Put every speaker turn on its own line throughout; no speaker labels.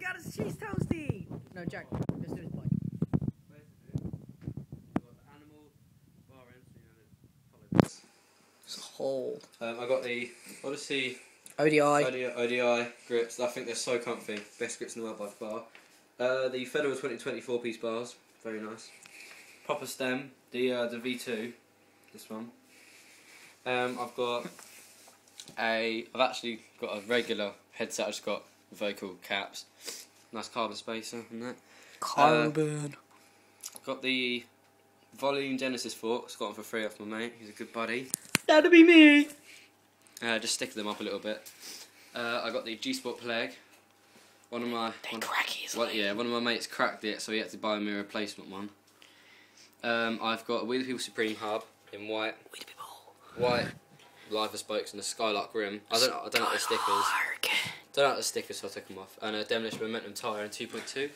god, it's cheese toasty! No, Jack, let's do his bike. It's a hole.
I got the Odyssey
ODI
grips. I think they're so comfy. Best grips in the world by far. The Federal 2024 piece bars. Very nice. Proper stem. The V2. This one. I've actually got a regular headset. I just got vocal caps. Nice carbon spacer and that.
Carbon.
Got the Volume Genesis forks. Got them for free off my mate. He's a good buddy.
That'll be me.
Just stick them up a little bit. I got the G Sport Plague. One of my mates cracked it, so he had to buy me a replacement one. I've got a We the People Supreme hub in white.
We the People.
White Liver spokes and a Skylark rim. I don't like the stickers. Don't like the stickers, so I took them off. And a Demolition Momentum tyre in 2.2.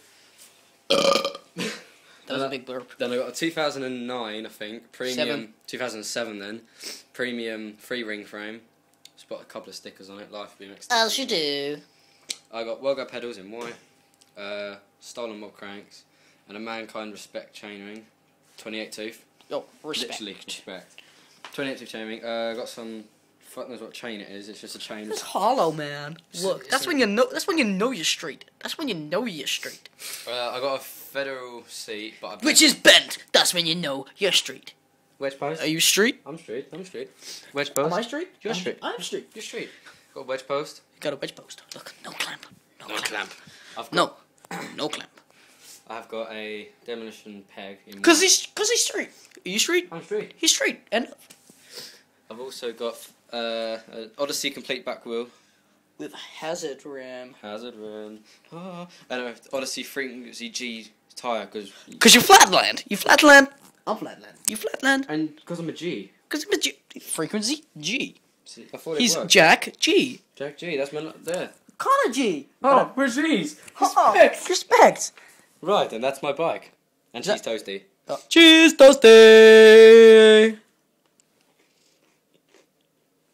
That was a big burp.
Then I got a 2009, I think, premium. 2007 then, premium 3-ring frame. Just put a couple of stickers on it. Life will be mixed.
As you do.
I got World pedals in white, stolen mob cranks, and a Mankind Respect chainring, 28 tooth.
Oh, respect.
Literally respect. 28 tooth chainring. Got some. Fuck knows what chain it is. It's just a chain.
It's hollow, man. Look, that's when you know. That's when you know you're straight. That's when you know you're straight.
I got a Federal seat, but
Which is bent. That's when you know you're straight.
Wedge post.
Are you straight?
I'm straight. Wedge post.
Am I straight?
You're straight.
I'm straight.
You're straight. Got a wedge post.
You got a wedge post. Look, no clamp.
No clamp.
No clamp.
I've got a demolition peg.
Cause he's straight. Are you straight?
I'm straight.
He's straight. And
I've also got an Odyssey complete back wheel.
with a hazard rim.
Hazard rim. And an Odyssey Frequency G tyre
Cause you flatland. You flatland. I'm flatland. You flatland.
and because I'm a G.
Cause I'm a G. Frequency G.
See, I thought
He's
it worked.
Jack G.
Jack G. That's my there.
Connor G.
Oh, we're G's.
Respect.
Right, and that's my bike. And cheese toasty.
Cheese toasty.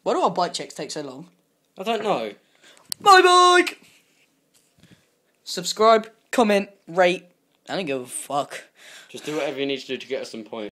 Why do our bike checks take so long?
I don't know.
My bike. Subscribe, comment, rate. I don't give a fuck.
Just do whatever you need to do to get us some points.